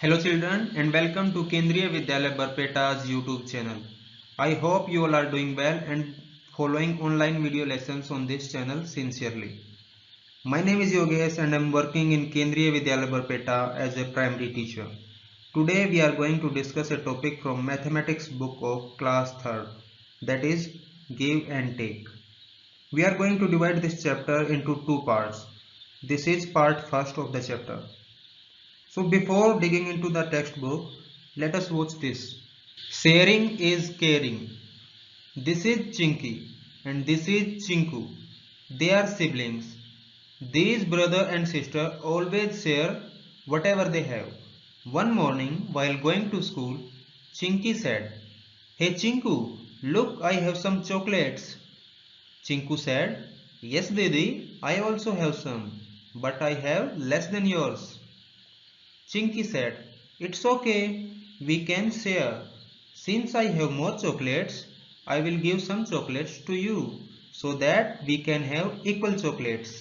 Hello children and welcome to Kendriya Vidyalaya Barpeta's YouTube channel. I hope you all are doing well and following online video lessons on this channel sincerely. My name is Yogesh and I am working in Kendriya Vidyalaya Barpeta as a primary teacher. Today we are going to discuss a topic from mathematics book of class 3rd, that is give and take. We are going to divide this chapter into two parts. This is part first of the chapter. So before digging into the textbook, let us watch this. Sharing is caring. This is Chinky and this is Chinku. They are siblings. These brother and sister always share whatever they have. One morning while going to school, Chinky said, "Hey Chinku, look, I have some chocolates." Chinku said, "Yes Didi, I also have some, but I have less than yours." Chinky said, "It's okay, we can share. Since I have more chocolates, I will give some chocolates to you so that we can have equal chocolates."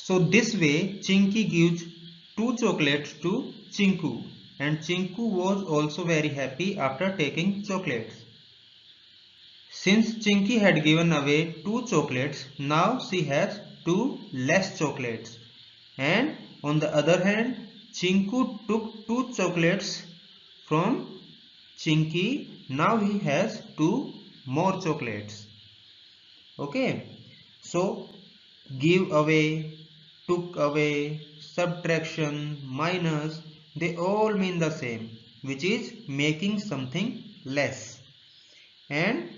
So this way, Chinky gives two chocolates to Chinku, and Chinku was also very happy after taking chocolates. Since Chinky had given away two chocolates, now she has two less chocolates. And on the other hand, Chinku took two chocolates from Chinky. Now he has two more chocolates. Okay. So give away, took away, subtraction, minus, they all mean the same, which is making something less. And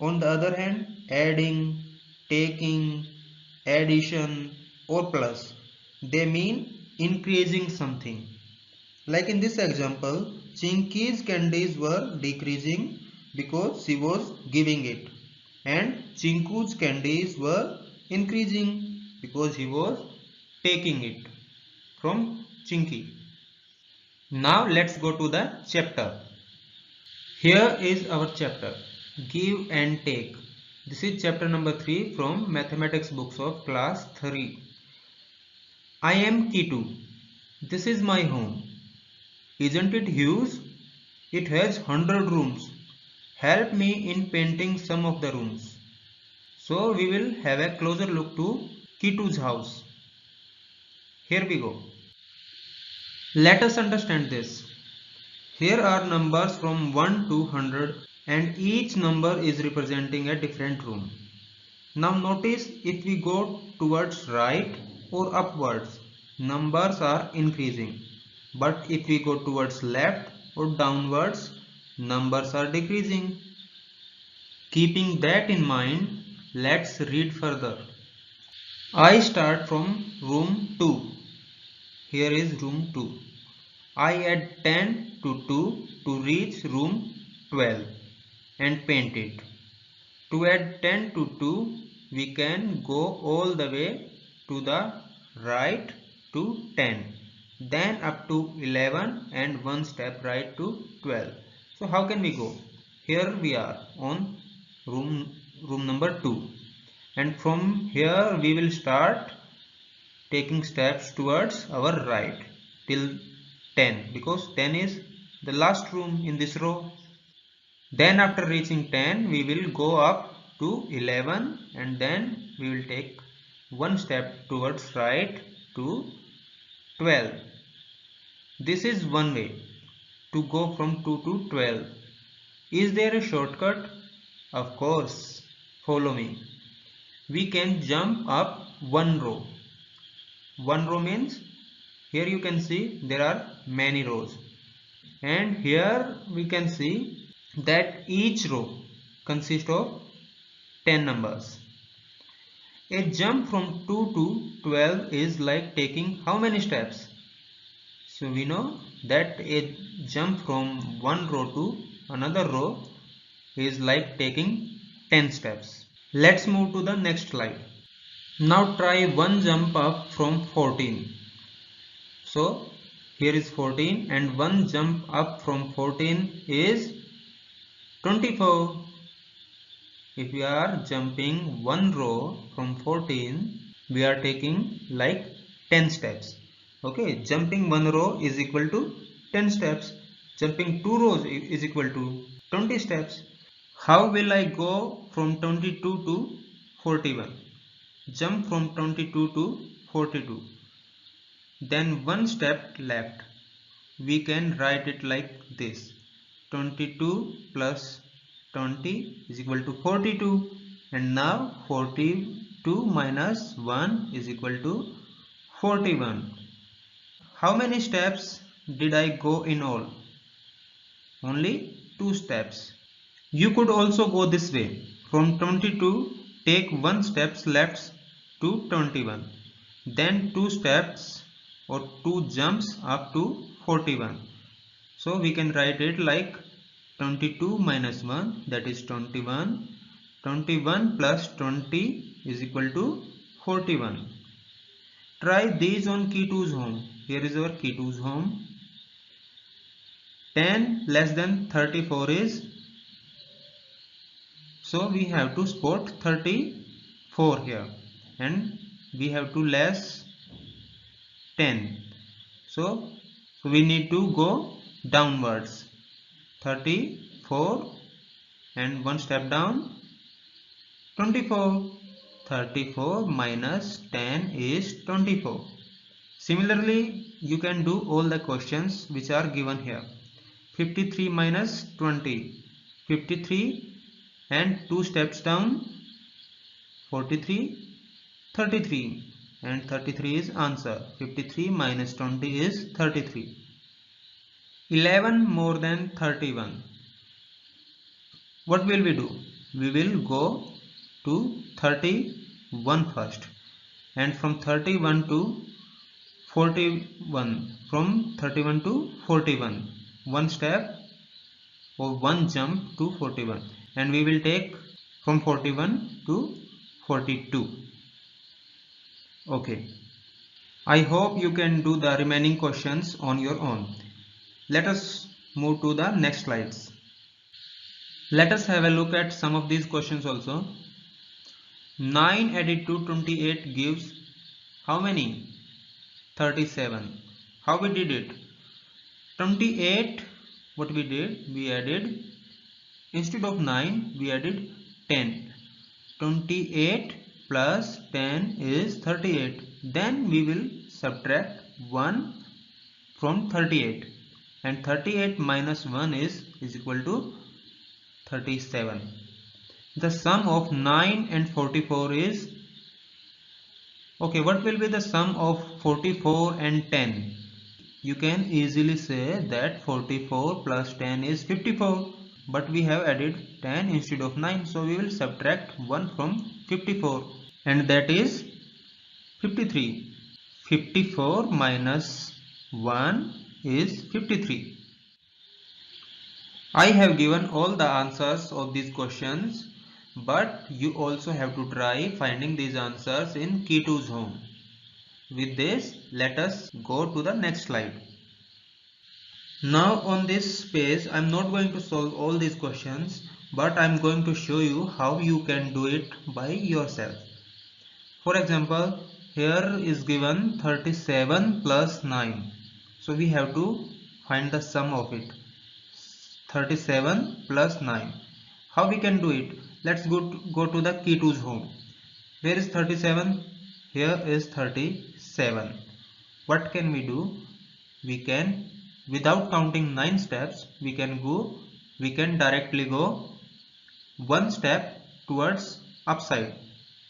on the other hand, adding, taking, addition or plus, they mean increasing something. Like in this example, Chinky's candies were decreasing because she was giving it, and Chinku's candies were increasing because he was taking it from Chinky. Now let's go to the chapter. Here is our chapter, Give and Take. This is chapter number 3 from mathematics books of class 3. I am Kitu. This is my home. Isn't it huge? It has 100 rooms. Help me in painting some of the rooms. So we will have a closer look to Kitu's house. Here we go. Let us understand this. Here are numbers from 1 to 100 and each number is representing a different room. Now notice if we go towards right or upwards, numbers are increasing. But if we go towards left or downwards, numbers are decreasing. Keeping that in mind, let's read further. I start from room 2. Here is room 2. I add 10 to 2 to reach room 12 and paint it. To add 10 to 2, we can go all the way to the right to 10, then up to 11 and one step right to 12. So how can we go? Here we are on room number 2, and from here we will start taking steps towards our right till 10, because 10 is the last room in this row. Then after reaching 10, we will go up to 11 and then we will take one step towards right to 12. This is one way to go from 2 to 12. Is there a shortcut? Of course. Follow me. We can jump up one row. One row means here you can see there are many rows. And here we can see that each row consists of 10 numbers. A jump from 2 to 12 is like taking how many steps? So we know that a jump from one row to another row is like taking 10 steps. Let's move to the next slide. Now try one jump up from 14. So here is 14 and one jump up from 14 is 24. if we are jumping one row from 14, we are taking like 10 steps. Okay, jumping one row is equal to 10 steps. Jumping two rows is equal to 20 steps. How will I go from 22 to 41? Jump from 22 to 42. Then one step left. We can write it like this: 22 plus 20 is equal to 42, and now 42 minus 1 is equal to 41. How many steps did I go in all? Only 2 steps. You could also go this way. From 22, take 1 steps left to 21. Then 2 steps or 2 jumps up to 41. So we can write it like 22 minus 1, that is 21. 21 plus 20 is equal to 41. Try these on key 2's home. Here is our key 2's home. 10 less than 34 is, so we have to spot 34 here, and we have to less 10. So we need to go downwards. 34 and one step down, 24. 34 minus 10 is 24. Similarly, you can do all the questions which are given here. 53 minus 20, 53, and 2 steps down, 43, 33, and 33 is answer. 53 minus 20 is 33. 11 more than 31. What will we do? We will go to 31 first, and from 31 to 41, from 31 to 41, one step or one jump to 41, and we will take from 41 to 42. Okay, I hope you can do the remaining questions on your own. Let us move to the next slides. Let us have a look at some of these questions also. 9 added to 28 gives how many? 37. How we did it? 28, what we did? We added, instead of 9, we added 10. 28 plus 10 is 38. Then we will subtract 1 from 38. And 38 minus 1 is equal to 37. The sum of 9 and 44 is, okay, what will be the sum of 44 and 10? You can easily say that 44 plus 10 is 54, but we have added 10 instead of 9, so we will subtract 1 from 54, and that is 53. 54 minus 1 is 53. I have given all the answers of these questions, but you also have to try finding these answers in key 2's home. With this, let us go to the next slide. Now on this page, I am not going to solve all these questions, but I am going to show you how you can do it by yourself. For example, here is given 37 plus 9. So we have to find the sum of it. 37 plus 9. How we can do it? Let's go to the key 2's home. Where is 37? Here is 37. What can we do? We can, without counting 9 steps, we can directly go one step towards upside.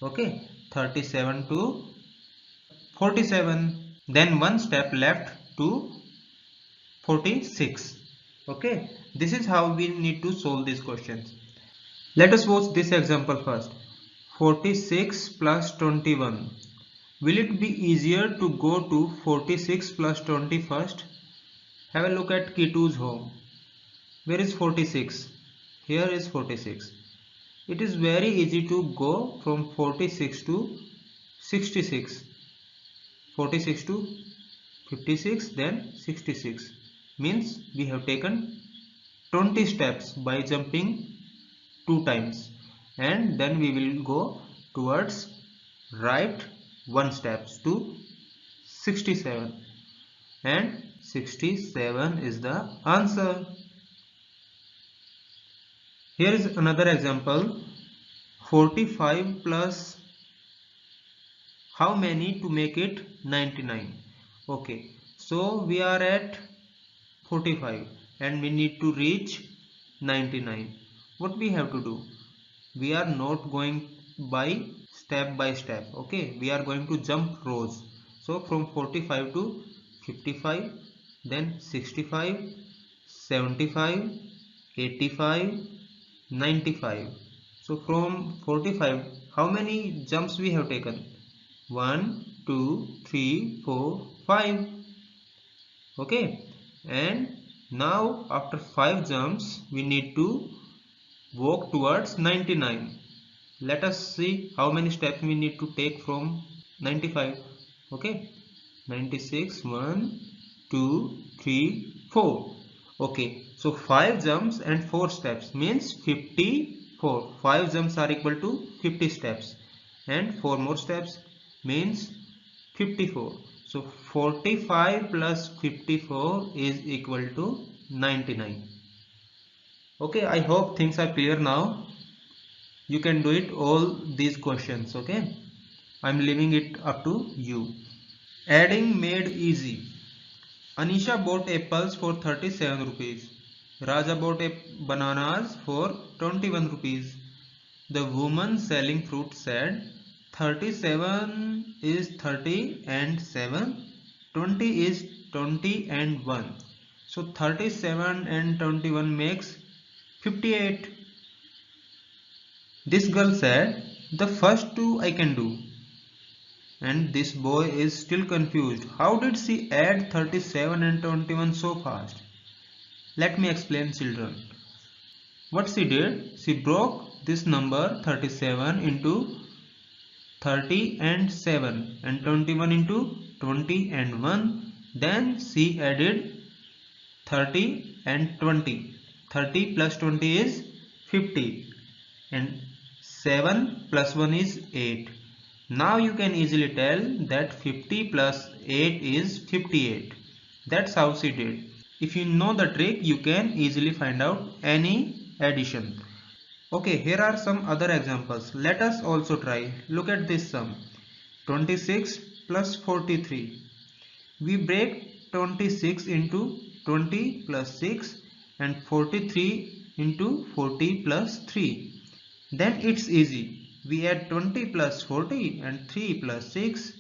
Okay, 37 to 47. Then one step left to 46. Okay, this is how we need to solve these questions. Let us watch this example first. 46 plus 21. Will it be easier to go to 46 plus 20 first? Have a look at key 2's home. Where is 46? Here is 46. It is very easy to go from 46 to 66. 46 to 56, then 66. Means we have taken 20 steps by jumping 2 times. and then we will go towards right one steps to 67, and 67 is the answer. Here is another example. 45 plus how many to make it 99? Okay, so we are at 45 and we need to reach 99. What we have to do? We are not going by step, okay, we are going to jump rows. So from 45 to 55, then 65, 75, 85, 95. So from 45, how many jumps we have taken? 1, 2, 3, 4, 5. Okay, and now after 5 jumps we need to walk towards 99. Let us see how many steps we need to take from 95. Okay, 96, 1, 2, 3, 4. Okay, so 5 jumps and 4 steps means 54. 5 jumps are equal to 50 steps and 4 more steps means 54. So 45 plus 54 is equal to 99. Okay, I hope things are clear now. You can do it all these questions. Okay, I'm leaving it up to you. Adding made easy. Anisha bought apples for 37 rupees. Raja bought bananas for 21 rupees. The woman selling fruit said 37 is 30 and 7, 20 is 20 and 1. So 37 and 21 makes 58. This girl said, the first two I can do. And this boy is still confused. How did she add 37 and 21 so fast? Let me explain, children. What she did, she broke this number 37 into 30 and 7 and 21 into 20 and 1. Then she added 30 and 20. 30 plus 20 is 50 and 7 plus 1 is 8. Now you can easily tell that 50 plus 8 is 58. That's how she did. If you know the trick, you can easily find out any addition. Okay, here are some other examples. Let us also try. Look at this sum. 26 plus 43. We break 26 into 20 plus 6 and 43 into 40 plus 3. Then it's easy. We add 20 plus 40 and 3 plus 6.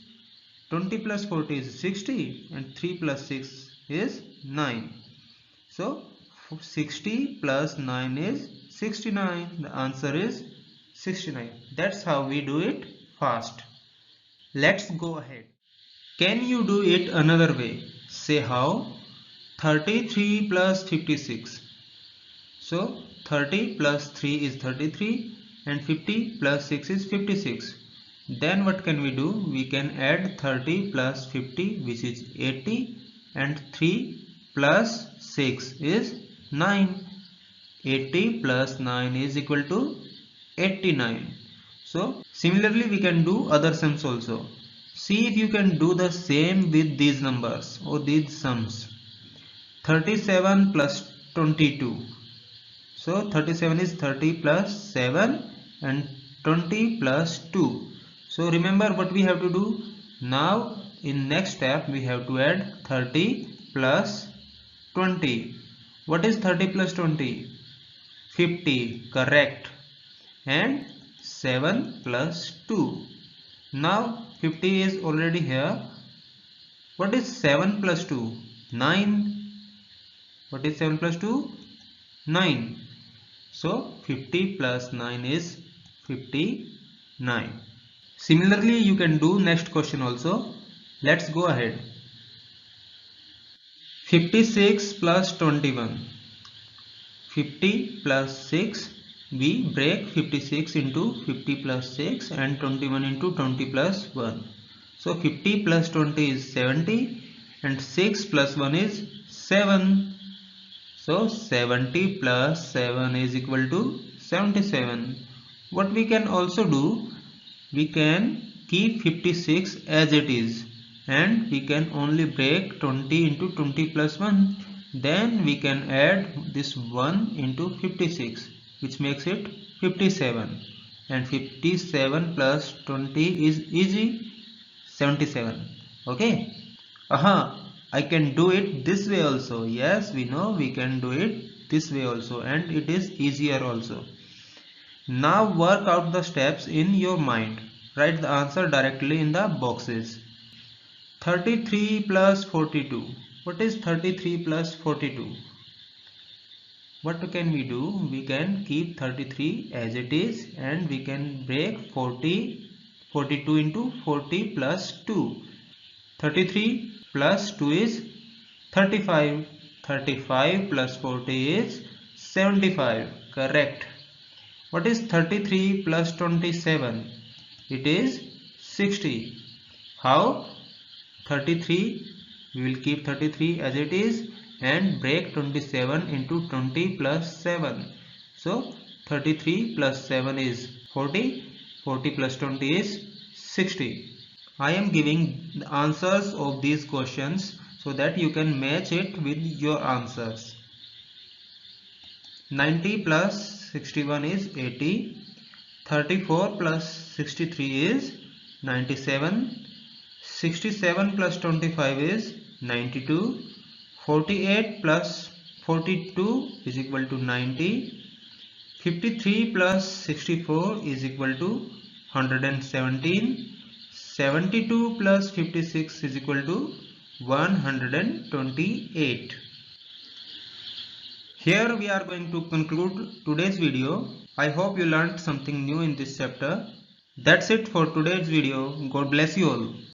20 plus 40 is 60 and 3 plus 6 is 9. So 60 plus 9 is 69. The answer is 69. That's how we do it fast. Let's go ahead. Can you do it another way? Say how? 33 plus 56. So 30 plus 3 is 33 and 50 plus 6 is 56. Then what can we do? We can add 30 plus 50, which is 80, and 3 plus 6 is 9. 80 plus 9 is equal to 89. So similarly we can do other sums also. See if you can do the same with these numbers or these sums. 37 plus 22. So 37 is 30 plus 7 and 20 plus 2. So remember what we have to do. Now in next step we have to add 30 plus 20. What is 30 plus 20? 50. Correct. And 7 plus 2. Now 50 is already here. What is 7 plus 2? 9. What is 7 plus 2? 9. So 50 plus 9 is 59. Similarly you can do next question also. Let's go ahead. 56 plus 21. 50 plus 6. We break 56 into 50 plus 6 and 21 into 20 plus 1. So 50 plus 20 is 70 and 6 plus 1 is 7. So 70 plus 7 is equal to 77. What we can also do, we can keep 56 as it is and we can only break 20 into 20 plus 1. Then we can add this 1 into 56, which makes it 57. And 57 plus 20 is easy, 77. Okay. I can do it this way also. Yes, we know we can do it this way also, and it is easier also. Now work out the steps in your mind. Write the answer directly in the boxes. 33 plus 42. What is 33 plus 42? What can we do? We can keep 33 as it is and we can break 42 into 40 plus 2. 33 plus 2 is 35. 35 plus 40 is 75. Correct. What is 33 plus 27? It is 60. How? 33, we will keep 33 as it is and break 27 into 20 plus 7. So 33 plus 7 is 40. 40 plus 20 is 60. I am giving the answers of these questions so that you can match it with your answers. 90 plus 61 is 80. 34 plus 63 is 97. 67 plus 25 is 92. 48 plus 42 is equal to 90. 53 plus 64 is equal to 117. 72 plus 56 is equal to 128. Here we are going to conclude today's video. I hope you learned something new in this chapter. That's it for today's video. God bless you all.